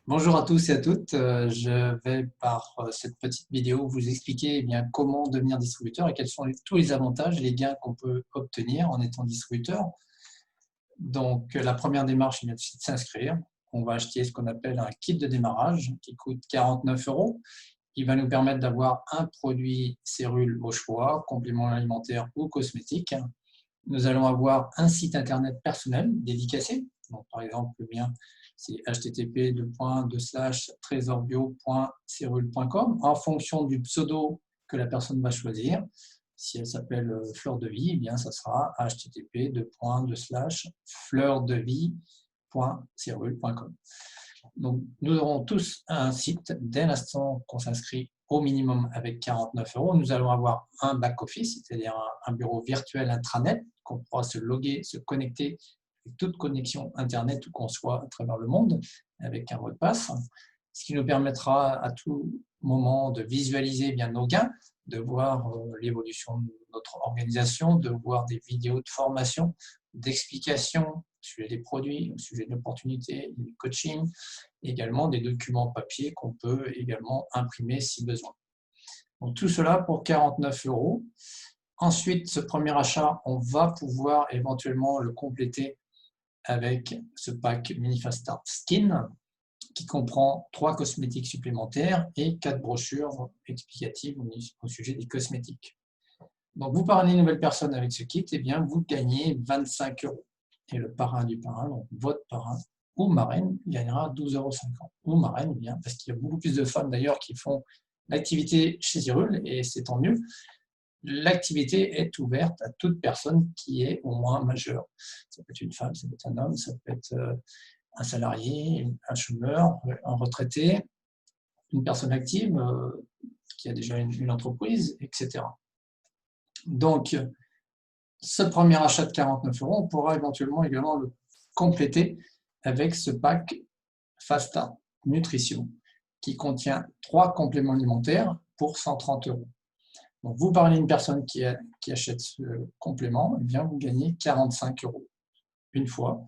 Bonjour à tous et à toutes. Je vais par cette petite vidéo vous expliquer comment devenir distributeur et quels sont tous les avantages, les gains qu'on peut obtenir en étant distributeur. Donc la première démarche, c'est de s'inscrire. On va acheter ce qu'on appelle un kit de démarrage qui coûte 49 €. Il va nous permettre d'avoir un produit cellule au choix, complément alimentaire ou cosmétique. Nous allons avoir un site internet personnel dédicacé. Donc, par exemple, le mien, c'est http://tresorbio.cerule.com en fonction du pseudo que la personne va choisir. Si elle s'appelle Fleur de Vie, ça sera http://fleurdevie.cerule.com. Donc, nous aurons tous un site dès l'instant qu'on s'inscrit au minimum avec 49 €. Nous allons avoir un back-office, c'est-à-dire un bureau virtuel intranet qu'on pourra se loguer, se connecter avec toute connexion Internet où qu'on soit à travers le monde avec un mot de passe, ce qui nous permettra à tout moment de visualiser nos gains, de voir l'évolution de notre organisation, de voir des vidéos de formation, d'explications au sujet des produits, au sujet de l'opportunité, du coaching, également des documents papier qu'on peut également imprimer si besoin. Donc tout cela pour 49 €. Ensuite, ce premier achat, on va pouvoir éventuellement le compléter avec ce pack Minifast Start Skin qui comprend 3 cosmétiques supplémentaires et 4 brochures explicatives au sujet des cosmétiques. Donc vous parrainez une nouvelle personne avec ce kit, vous gagnez 25 €. Et le parrain du parrain, donc votre parrain ou marraine, gagnera 12,50 €. Ou marraine, parce qu'il y a beaucoup plus de femmes d'ailleurs qui font l'activité chez Cyrul, et c'est tant mieux. L'activité est ouverte à toute personne qui est au moins majeure. Ça peut être une femme, ça peut être un homme, ça peut être un salarié, un chômeur, un retraité, une personne active qui a déjà une entreprise, etc. Donc, ce premier achat de 49 €, on pourra éventuellement également le compléter avec ce pack Fasta Nutrition qui contient 3 compléments alimentaires pour 130 €. Donc, vous parlez d'une personne qui achète ce complément, vous gagnez 45 € une fois.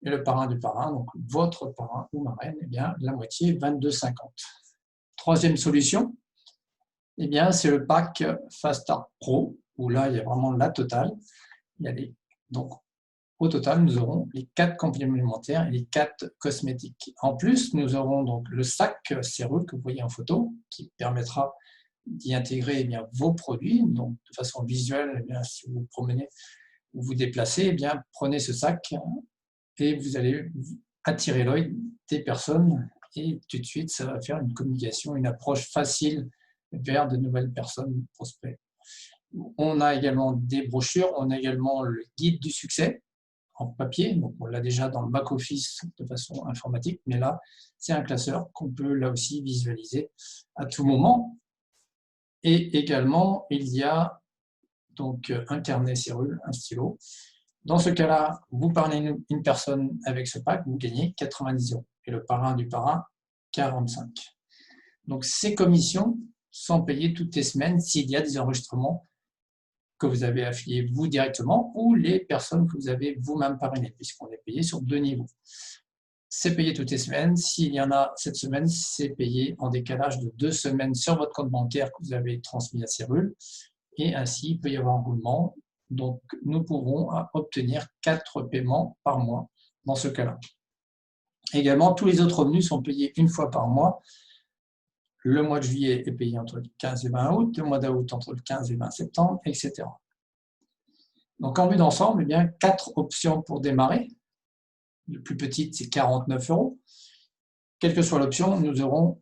Et le parrain du parrain, donc votre parrain ou marraine, la moitié, 22,50 €. Troisième solution, c'est le pack Fasta Pro, où là, il y a vraiment la totale. Donc, au total, nous aurons les 4 compléments alimentaires et les 4 cosmétiques. En plus, nous aurons donc le sac Cérule que vous voyez en photo, qui permettra d'y intégrer vos produits. Donc, de façon visuelle, si vous vous promenez ou vous déplacez, prenez ce sac et vous allez attirer l'œil des personnes et tout de suite, ça va faire une communication, une approche facile vers de nouvelles personnes prospects. On a également des brochures, on a également le guide du succès en papier, donc on l'a déjà dans le back-office de façon informatique, mais là, c'est un classeur qu'on peut là aussi visualiser à tout moment. Et également, il y a donc un carnet Cyrule, un stylo. Dans ce cas-là, vous parlez une personne avec ce pack, vous gagnez 90 € et le parrain du parrain, 45 €. Donc ces commissions sont payées toutes les semaines s'il y a des enregistrements que vous avez affiliés vous directement ou les personnes que vous avez vous-même parrainées, puisqu'on est payé sur 2 niveaux. C'est payé toutes les semaines. S'il y en a cette semaine, c'est payé en décalage de 2 semaines sur votre compte bancaire que vous avez transmis à Cyrule. Et ainsi, il peut y avoir un roulement. Donc, nous pourrons obtenir 4 paiements par mois dans ce cas-là. Également, tous les autres revenus sont payés une fois par mois. Le mois de juillet est payé entre le 15 et 20 août, le mois d'août entre le 15 et 20 septembre, etc. Donc, en vue d'ensemble, 4 options pour démarrer. Le plus petite, c'est 49 €. Quelle que soit l'option, nous aurons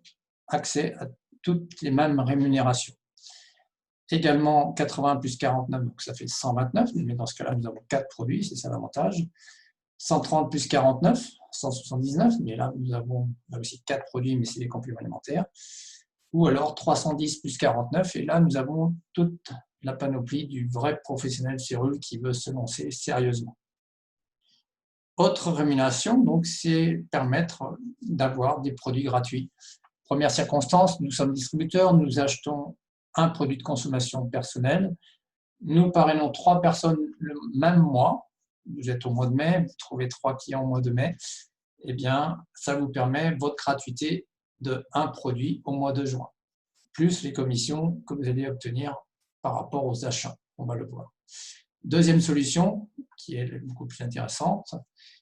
accès à toutes les mêmes rémunérations. Également, 80 plus 49, donc ça fait 129, mais dans ce cas-là, nous avons 4 produits, c'est ça l'avantage. 130 plus 49, 179, mais là, nous avons là aussi 4 produits, mais c'est des compléments alimentaires. Ou alors 310 plus 49, et là, nous avons toute la panoplie du vrai professionnel Cyrule qui veut se lancer sérieusement. Autre rémunération, donc, c'est permettre d'avoir des produits gratuits. Première circonstance, nous sommes distributeurs, nous achetons un produit de consommation personnelle. Nous parrainons 3 personnes le même mois. Vous êtes au mois de mai, vous trouvez 3 clients au mois de mai. eh bien, ça vous permet votre gratuité de un produit au mois de juin, plus les commissions que vous allez obtenir par rapport aux achats. On va le voir. Deuxième solution, qui est beaucoup plus intéressante,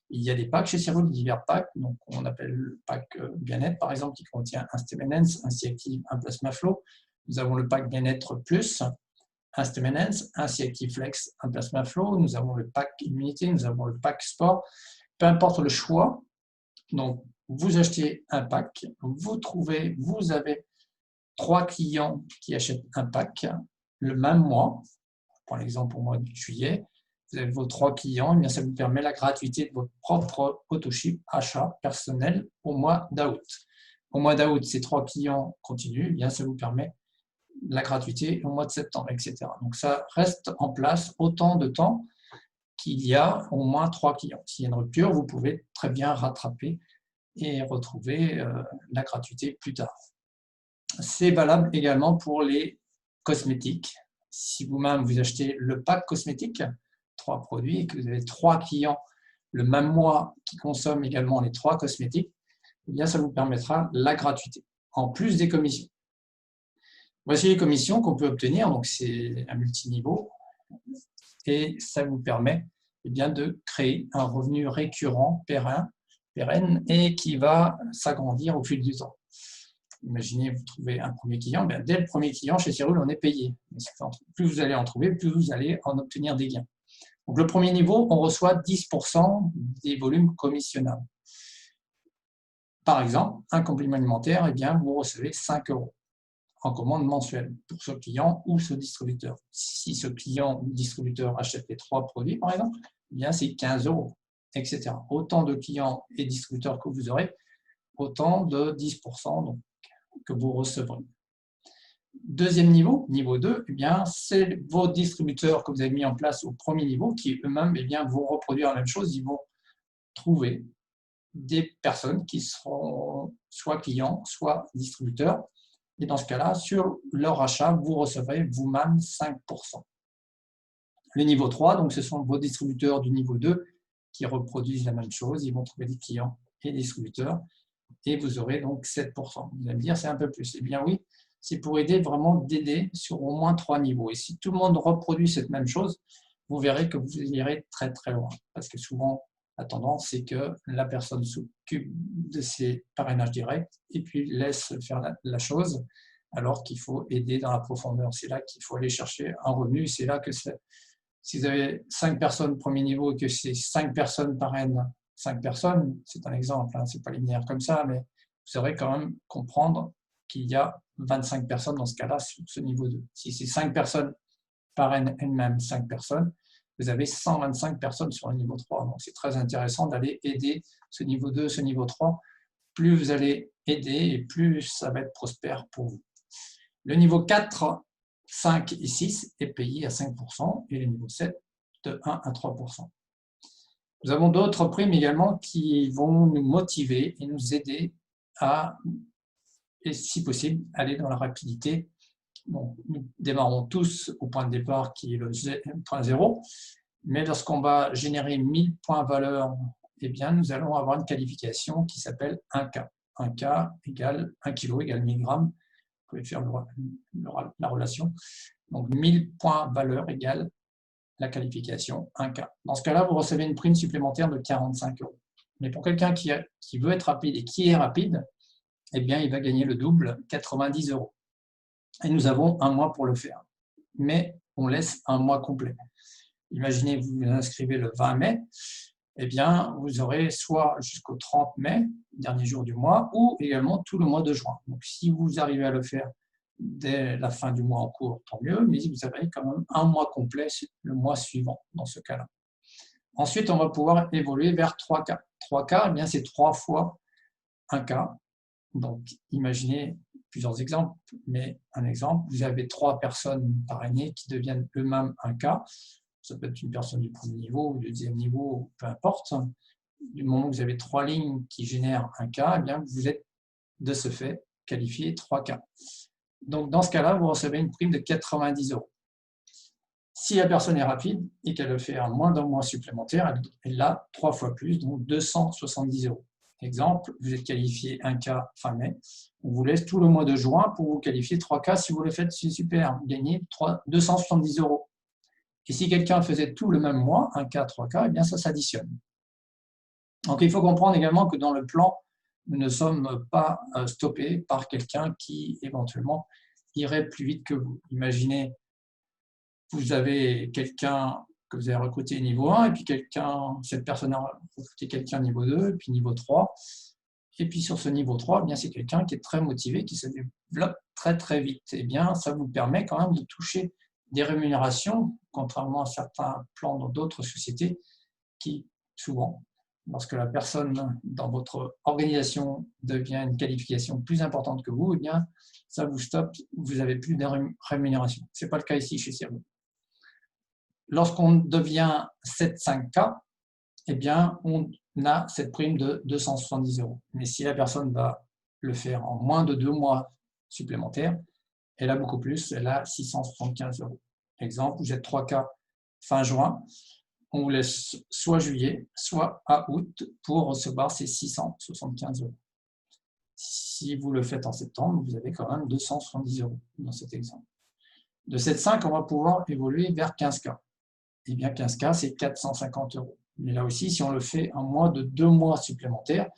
il y a des packs chez Cyril, divers packs, donc on appelle le pack bien-être, par exemple, qui contient un Stemenens, un C-Active, un Plasma Flow. Nous avons le pack bien-être plus, un Stemenens, un C-Active Flex, un Plasma Flow. Nous avons le pack immunité, nous avons le pack sport. Peu importe le choix, donc vous achetez un pack, vous avez 3 clients qui achètent un pack le même mois. Pour l'exemple, au mois de juillet, vous avez vos 3 clients, et bien ça vous permet la gratuité de votre propre autoship achat personnel au mois d'août. Au mois d'août, ces 3 clients continuent, et bien ça vous permet la gratuité au mois de septembre, etc. Donc ça reste en place autant de temps qu'il y a au moins 3 clients. S'il y a une rupture, vous pouvez très bien rattraper et retrouver la gratuité plus tard. C'est valable également pour les cosmétiques. Si vous-même vous achetez le pack cosmétique, 3 produits, et que vous avez 3 clients le même mois qui consomment également les 3 cosmétiques, eh bien ça vous permettra la gratuité, en plus des commissions. Voici les commissions qu'on peut obtenir, donc c'est un multiniveau, et ça vous permet eh bien, de créer un revenu récurrent, pérenne, et qui va s'agrandir au fil du temps. Imaginez, vous trouvez un premier client, bien, dès le premier client, chez Cyril, on est payé. Plus vous allez en trouver, plus vous allez en obtenir des gains. Donc, le premier niveau, on reçoit 10% des volumes commissionnables. Par exemple, un complément alimentaire, eh bien, vous recevez 5 € en commande mensuelle pour ce client ou ce distributeur. Si ce client ou distributeur achète les 3 produits, par exemple, eh bien, c'est 15 €, etc. Autant de clients et distributeurs que vous aurez, autant de 10% donc, que vous recevrez. Deuxième niveau, niveau 2, eh bien, c'est vos distributeurs que vous avez mis en place au premier niveau qui eux-mêmes eh bien, vont reproduire la même chose. Ils vont trouver des personnes qui seront soit clients, soit distributeurs. Et dans ce cas-là, sur leur achat, vous recevrez vous-même 5%. Le niveau 3, donc, ce sont vos distributeurs du niveau 2 qui reproduisent la même chose. Ils vont trouver des clients et des distributeurs et vous aurez donc 7%. Vous allez me dire, c'est un peu plus. Eh bien oui, c'est pour d'aider sur au moins 3 niveaux. Et si tout le monde reproduit cette même chose, vous verrez que vous irez très très loin. Parce que souvent, la tendance, c'est que la personne s'occupe de ses parrainages directs et puis laisse faire la chose, alors qu'il faut aider dans la profondeur. C'est là qu'il faut aller chercher un revenu. C'est là que si vous avez 5 personnes au premier niveau et que ces 5 personnes parrainent 5 personnes, c'est un exemple, hein, ce n'est pas linéaire comme ça, mais vous saurez quand même comprendre qu'il y a 25 personnes dans ce cas-là sur ce niveau 2. Si ces 5 personnes parrainent elles-mêmes 5 personnes, vous avez 125 personnes sur le niveau 3. Donc c'est très intéressant d'aller aider ce niveau 2, ce niveau 3. Plus vous allez aider et plus ça va être prospère pour vous. Le niveau 4, 5 et 6 est payé à 5% et le niveau 7 de 1 à 3%. Nous avons d'autres primes également qui vont nous motiver et nous aider à, et si possible, aller dans la rapidité. Bon, nous démarrons tous au point de départ qui est le point 0, mais lorsqu'on va générer 1000 points valeur, eh bien, nous allons avoir une qualification qui s'appelle 1K. 1K égale 1 kg égale 1000 grammes. Vous pouvez faire la relation. Donc 1000 points valeur égale la qualification 1K. Dans ce cas-là, vous recevez une prime supplémentaire de 45 €. Mais pour quelqu'un qui veut être rapide et qui est rapide, eh bien, il va gagner le double, 90 €. Et nous avons un mois pour le faire. Mais on laisse un mois complet. Imaginez, vous vous inscrivez le 20 mai, eh bien, vous aurez soit jusqu'au 30 mai, dernier jour du mois, ou également tout le mois de juin. Donc, si vous arrivez à le faire dès la fin du mois en cours, tant mieux, mais vous avez quand même un mois complet le mois suivant dans ce cas-là. Ensuite, on va pouvoir évoluer vers 3K. 3K, eh bien, c'est 3 fois 1K. Donc, imaginez plusieurs exemples, mais un exemple, vous avez 3 personnes parrainées qui deviennent eux-mêmes 1K. Ça peut être une personne du premier niveau ou du deuxième niveau, peu importe. Du moment que vous avez 3 lignes qui génèrent 1K, eh bien, vous êtes de ce fait qualifié 3K. Donc, dans ce cas-là, vous recevez une prime de 90 €. Si la personne est rapide et qu'elle le fait en moins d'un mois supplémentaire, elle a 3 fois plus, donc 270 €. Exemple, vous êtes qualifié 1K fin mai, on vous laisse tout le mois de juin pour vous qualifier 3K. Si vous le faites, c'est super, vous gagnez 270 €. Et si quelqu'un faisait tout le même mois, 1K, 3K, eh bien ça s'additionne. Donc il faut comprendre également que dans le plan, nous ne sommes pas stoppés par quelqu'un qui éventuellement irait plus vite que vous. Imaginez, vous avez quelqu'un que vous avez recruté niveau 1, et puis cette personne a recruté quelqu'un niveau 2, et puis niveau 3. Et puis sur ce niveau 3, eh bien c'est quelqu'un qui est très motivé, qui se développe très très vite. Eh bien, ça vous permet quand même de toucher des rémunérations, contrairement à certains plans dans d'autres sociétés qui, souvent, lorsque la personne dans votre organisation devient une qualification plus importante que vous, eh bien, ça vous stoppe, vous n'avez plus de rémunération. Ce n'est pas le cas ici chez Cerveau. Lorsqu'on devient 7-5K, eh bien, on a cette prime de 270 €. Mais si la personne va le faire en moins de 2 mois supplémentaires, elle a beaucoup plus, elle a 675 €. Exemple, vous êtes 3K fin juin, on vous laisse soit juillet, soit à août pour recevoir ces 675 €. Si vous le faites en septembre, vous avez quand même 270 € dans cet exemple. De 7,5, on va pouvoir évoluer vers 15K. Eh bien, 15K, c'est 450 €. Mais là aussi, si on le fait en moins de 2 mois supplémentaires,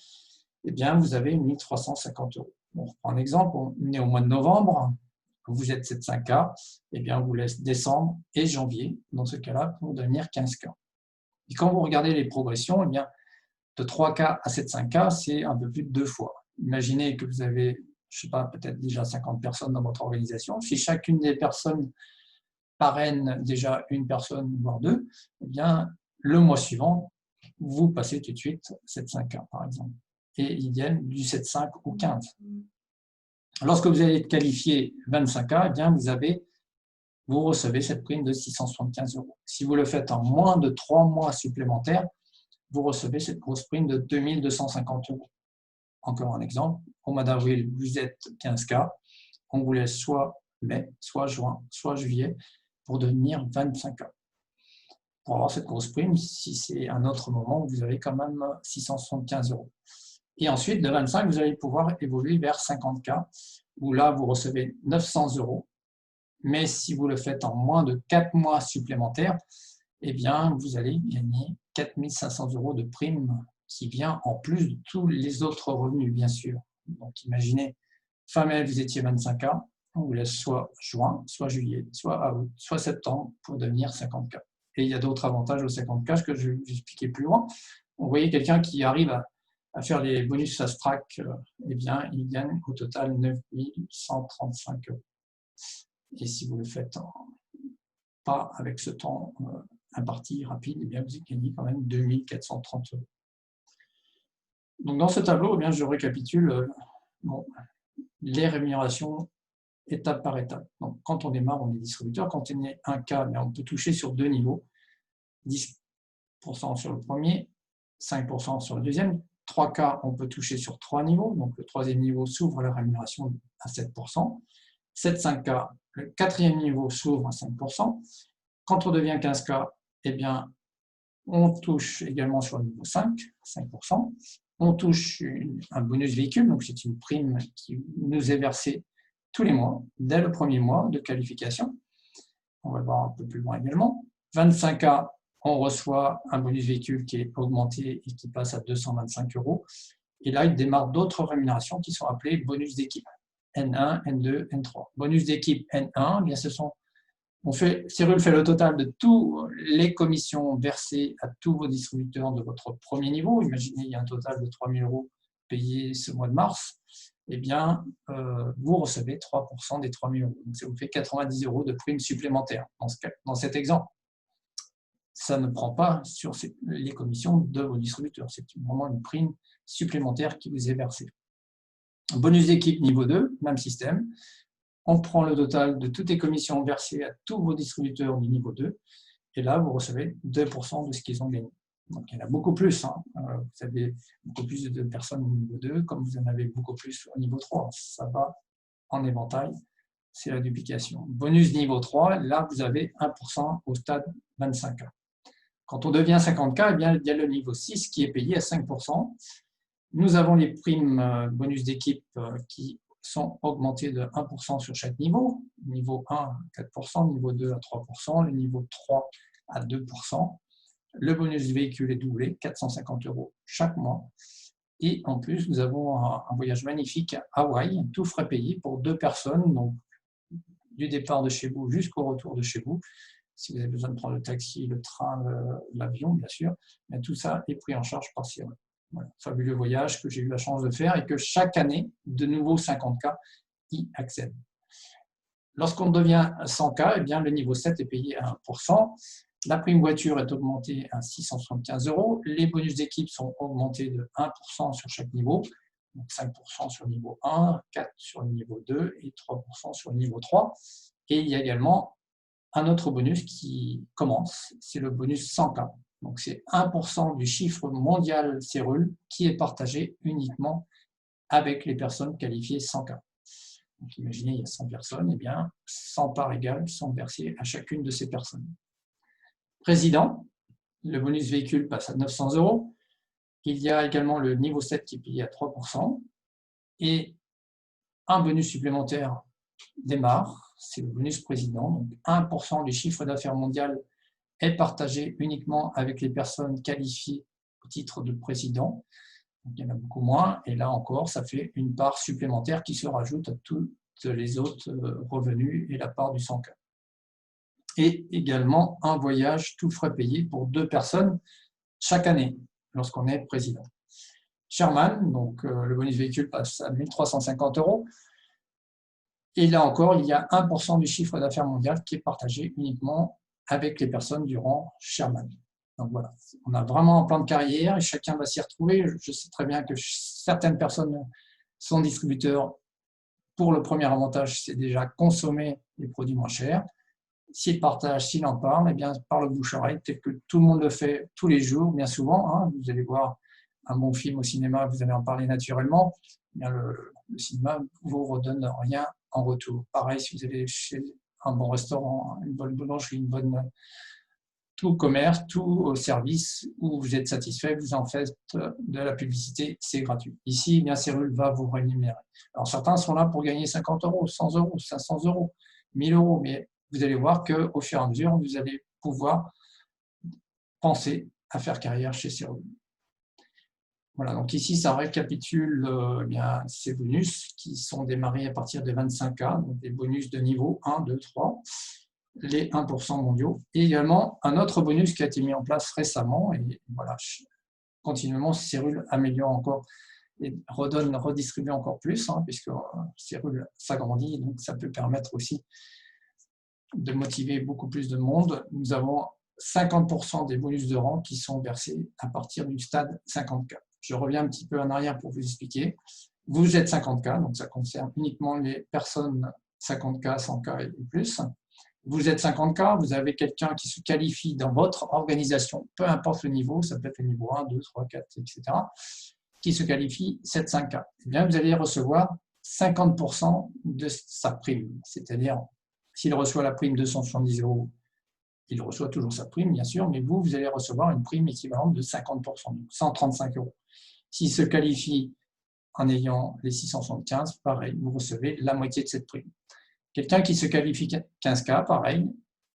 eh bien, vous avez 1350 €. On reprend un exemple, on est au mois de novembre, vous êtes 7,5K, eh bien, on vous laisse décembre et janvier, dans ce cas-là, pour devenir 15K. Et quand vous regardez les progressions, eh bien, de 3K à 7,5K, c'est un peu plus de 2 fois. Imaginez que vous avez, je ne sais pas, peut-être déjà 50 personnes dans votre organisation. Si chacune des personnes parraine déjà une personne, voire deux, eh bien, le mois suivant, vous passez tout de suite 7,5K, par exemple. Et idem du 7,5 au 15. Lorsque vous allez être qualifié 25K, eh bien, vous recevez cette prime de 675 €. Si vous le faites en moins de 3 mois supplémentaires, vous recevez cette grosse prime de 2250 €. Encore un exemple, au mois d'avril, vous êtes 15K, on vous laisse soit mai, soit juin, soit juillet, pour devenir 25K. Pour avoir cette grosse prime, si c'est un autre moment, vous avez quand même 675 €. Et ensuite, de 25, vous allez pouvoir évoluer vers 50K, où là, vous recevez 900 €. Mais si vous le faites en moins de 4 mois supplémentaires, eh bien, vous allez gagner 4500 € de prime qui vient en plus de tous les autres revenus, bien sûr. Donc, imaginez, fin mai, vous étiez 25K, on vous laisse soit juin, soit juillet, soit août, soit septembre pour devenir 50K. Et il y a d'autres avantages au 50K que je vais vous expliquer plus loin. Vous voyez quelqu'un qui arrive à faire les bonus fast track, eh bien, il gagne au total 9135 €. Et si vous le faites pas avec ce temps imparti rapide, eh bien, vous gagnez quand même 2430 €. Donc, dans ce tableau, eh bien, je récapitule les rémunérations étape par étape. Donc, quand on démarre, on est distributeur. Quand on est 1K, on peut toucher sur 2 niveaux. 10% sur le premier, 5% sur le deuxième. 3K, on peut toucher sur 3 niveaux. Donc, le troisième niveau s'ouvre la rémunération à 7%. 7,5K, le quatrième niveau s'ouvre à 5%. Quand on devient 15K, eh bien, on touche également sur le niveau 5, 5%. On touche un bonus véhicule, donc c'est une prime qui nous est versée tous les mois, dès le premier mois de qualification. On va le voir un peu plus loin également. 25K, on reçoit un bonus véhicule qui est augmenté et qui passe à 225 €. Et là, il démarre d'autres rémunérations qui sont appelées bonus d'équipe. N1, N2, N3. Bonus d'équipe N1, bien Cerule fait le total de toutes les commissions versées à tous vos distributeurs de votre premier niveau. Imaginez, il y a un total de 3 000 € payés ce mois de mars. Eh bien, vous recevez 3% des 3 000 €. Donc, ça vous fait 90 € de prime supplémentaire dans cet exemple. Ça ne prend pas sur les commissions de vos distributeurs. C'est vraiment une prime supplémentaire qui vous est versée. Bonus d'équipe niveau 2, même système. On prend le total de toutes les commissions versées à tous vos distributeurs du niveau 2, et là, vous recevez 2% de ce qu'ils ont gagné. Donc, il y en a beaucoup plus. Vous avez beaucoup plus de personnes au niveau 2, comme vous en avez beaucoup plus au niveau 3. Ça va en éventail, c'est la duplication. Bonus niveau 3, là, vous avez 1% au stade 25K. Quand on devient 50K, eh bien, il y a le niveau 6 qui est payé à 5%. Nous avons les primes bonus d'équipe qui sont augmentées de 1% sur chaque niveau. Niveau 1 à 4%, niveau 2 à 3%, le niveau 3 à 2%. Le bonus véhicule est doublé, 450 € chaque mois. Et en plus, nous avons un voyage magnifique à Hawaï, tout frais payé pour 2 personnes, donc du départ de chez vous jusqu'au retour de chez vous. Si vous avez besoin de prendre le taxi, le train, l'avion, bien sûr, mais tout ça est pris en charge par Cyril. Voilà, fabuleux voyage que j'ai eu la chance de faire et que chaque année, de nouveau 50 cas y accèdent. Lorsqu'on devient 100 cas, eh bien, le niveau 7 est payé à 1%. La prime voiture est augmentée à 675 €. Les bonus d'équipe sont augmentés de 1% sur chaque niveau. Donc 5% sur le niveau 1, 4% sur le niveau 2 et 3% sur le niveau 3. Et il y a également un autre bonus qui commence, c'est le bonus 100K. Donc c'est 1% du chiffre mondial Cérul qui est partagé uniquement avec les personnes qualifiées 100K. Donc imaginez, il y a 100 personnes, et bien 100 parts égales sont versées à chacune de ces personnes. Président, le bonus véhicule passe à 900 €. Il y a également le niveau 7 qui est payé à 3%. Et un bonus supplémentaire démarre, c'est le bonus président. Donc 1% du chiffre d'affaires mondial est partagé uniquement avec les personnes qualifiées au titre de président. Donc, il y en a beaucoup moins. Et là encore, ça fait une part supplémentaire qui se rajoute à toutes les autres revenus et la part du 100K. Et également un voyage tout frais payé pour 2 personnes chaque année lorsqu'on est président. Chairman, donc le bonus véhicule passe à 1 350 €. Et là encore, il y a 1% du chiffre d'affaires mondial qui est partagé uniquement avec les personnes du rang Chairman. Donc voilà, on a vraiment un plan de carrière et chacun va s'y retrouver. Je sais très bien que certaines personnes sont distributeurs. Pour le premier avantage, c'est déjà consommer les produits moins chers. S'ils partagent, s'ils en parlent, eh bien, par le bouche-oreille, tel que tout le monde le fait tous les jours, bien souvent. Hein, vous allez voir un bon film au cinéma, vous allez en parler naturellement. Eh bien, le cinéma ne vous redonne rien en retour. Pareil, si vous allez chez un bon restaurant, une bonne boulangerie, une bonne tout commerce, tout service où vous êtes satisfait, vous en faites de la publicité, c'est gratuit. Ici, bien, Cérul va vous rémunérer. Alors, certains sont là pour gagner 50 €, 100 €, 500 €, 1000 €, mais vous allez voir qu'au fur et à mesure, vous allez pouvoir penser à faire carrière chez Cérul. Voilà, donc ici, ça récapitule bien, ces bonus qui sont démarrés à partir de 25K, donc des bonus de niveau 1, 2, 3. Les 1% mondiaux, et également un autre bonus qui a été mis en place récemment, et voilà, continuellement, Cérul améliore encore et redistribue encore plus, hein, puisque Cérul s'agrandit, donc ça peut permettre aussi de motiver beaucoup plus de monde. Nous avons 50% des bonus de rang qui sont versés à partir du stade 50K. Je reviens un petit peu en arrière pour vous expliquer. Vous êtes 50K, donc ça concerne uniquement les personnes 50K, 100K et plus. Vous êtes 50K, vous avez quelqu'un qui se qualifie dans votre organisation, peu importe le niveau, ça peut être le niveau 1, 2, 3, 4, etc., qui se qualifie 7-5K. Eh bien, vous allez recevoir 50% de sa prime. C'est-à-dire, s'il reçoit la prime de 170 €, il reçoit toujours sa prime, bien sûr, mais vous allez recevoir une prime équivalente de 50%, donc 135 €. S'il se qualifie en ayant les 675, pareil, vous recevez la moitié de cette prime. Quelqu'un qui se qualifie 15K, pareil,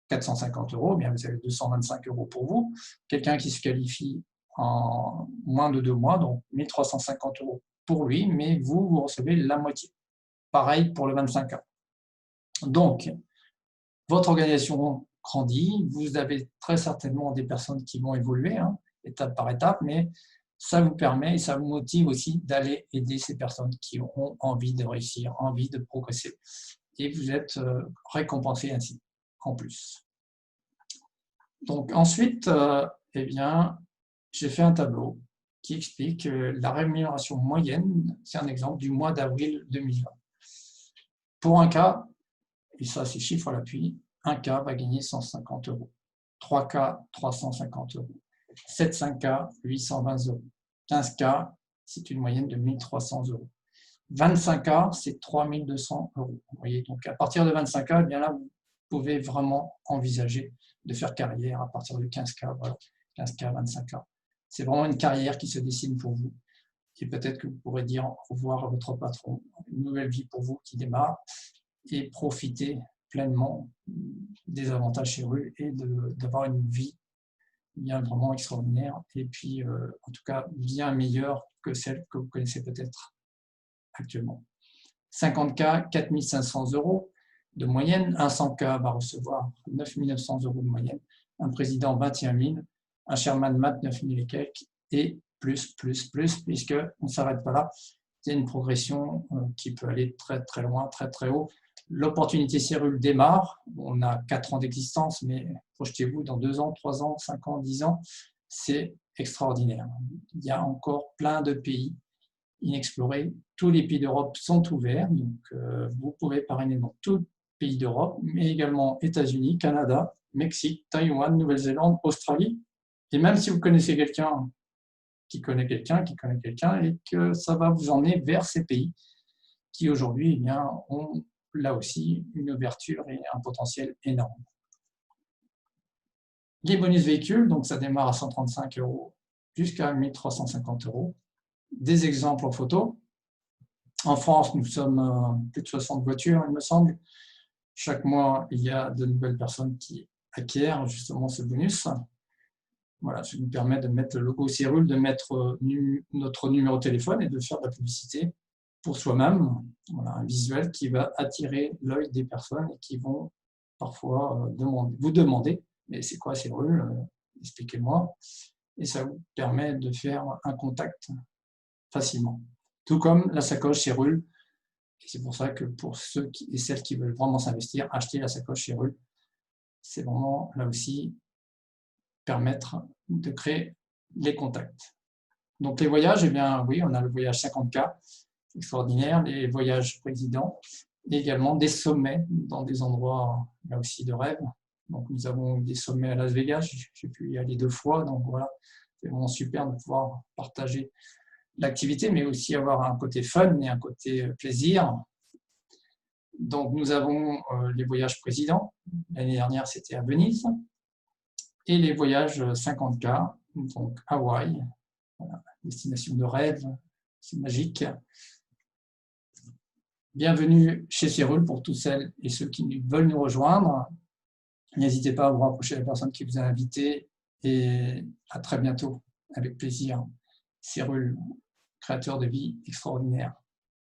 450 €, bien vous avez 225 € pour vous. Quelqu'un qui se qualifie en moins de 2 mois, donc 1 350 € pour lui, mais vous recevez la moitié. Pareil pour le 25K. Donc, votre organisation grandit, vous avez très certainement des personnes qui vont évoluer, hein, étape par étape, mais ça vous permet et ça vous motive aussi d'aller aider ces personnes qui ont envie de réussir, envie de progresser. Et vous êtes récompensé ainsi, en plus. Donc ensuite, eh bien, j'ai fait un tableau qui explique la rémunération moyenne, c'est un exemple du mois d'avril 2020. Pour un cas, et ça c'est chiffre à l'appui, un cas va gagner 150 €, 3 cas 350 €, 7-5K 820 €, 15K c'est une moyenne de 1300 €. 25K, c'est 3200 €. Vous voyez, donc à partir de 25K, eh bien là, vous pouvez vraiment envisager de faire carrière à partir de 15K, voilà, 15K, 25K. C'est vraiment une carrière qui se dessine pour vous. et peut-être que vous pourrez dire au revoir à votre patron. Une nouvelle vie pour vous qui démarre et profiter pleinement des avantages chez Rull et d'avoir une vie bien vraiment extraordinaire et puis en tout cas bien meilleure que celle que vous connaissez peut-être actuellement. 50K, 4 500 € de moyenne, un 100K va recevoir 9 900 € de moyenne, un président 21 000, un chairman mat 9 000 et quelques, et plus, puisqu'on ne s'arrête pas là. C'est une progression qui peut aller très très loin, très très haut. L'opportunité Cyrul démarre, on a 4 ans d'existence, mais projetez-vous dans 2 ans, 3 ans, 5 ans, 10 ans, c'est extraordinaire. Il y a encore plein de pays inexplorés. Tous les pays d'Europe sont ouverts, donc vous pouvez parrainer dans tous les pays d'Europe, mais également États-Unis, Canada, Mexique, Taïwan, Nouvelle-Zélande, Australie. Et même si vous connaissez quelqu'un qui connaît quelqu'un, et que ça va vous emmener vers ces pays qui aujourd'hui eh bien, ont là aussi une ouverture et un potentiel énorme. Les bonus véhicules, donc ça démarre à 135 € jusqu'à 1 350 €. Des exemples en photo. En France, nous sommes plus de 60 voitures, il me semble. Chaque mois, il y a de nouvelles personnes qui acquièrent justement ce bonus. Voilà, ça nous permet de mettre le logo Cyrul, de mettre notre numéro de téléphone et de faire de la publicité pour soi-même. Voilà, un visuel qui va attirer l'œil des personnes et qui vont parfois vous demander « mais c'est quoi Cyrul ? Expliquez-moi ». Et ça vous permet de faire un contact facilement. Tout comme la sacoche Cyrul. Et c'est pour ça que pour ceux et celles qui veulent vraiment s'investir, acheter la sacoche Cyrul, c'est vraiment là aussi permettre de créer les contacts. Donc les voyages, eh bien oui, on a le voyage 50K, extraordinaire, les voyages présidents, et également des sommets dans des endroits là aussi de rêve. Donc nous avons des sommets à Las Vegas, j'ai pu y aller 2 fois, donc voilà, c'est vraiment super de pouvoir partager l'activité, mais aussi avoir un côté fun et un côté plaisir. Donc nous avons les voyages présidents, l'année dernière c'était à Venise, et les voyages 50K, donc Hawaï, voilà, destination de rêve, c'est magique. Bienvenue chez Cyrul pour tous celles et ceux qui veulent nous rejoindre. N'hésitez pas à vous rapprocher de la personne qui vous a invité et à très bientôt, avec plaisir. Cyrul, créateur de vie extraordinaire.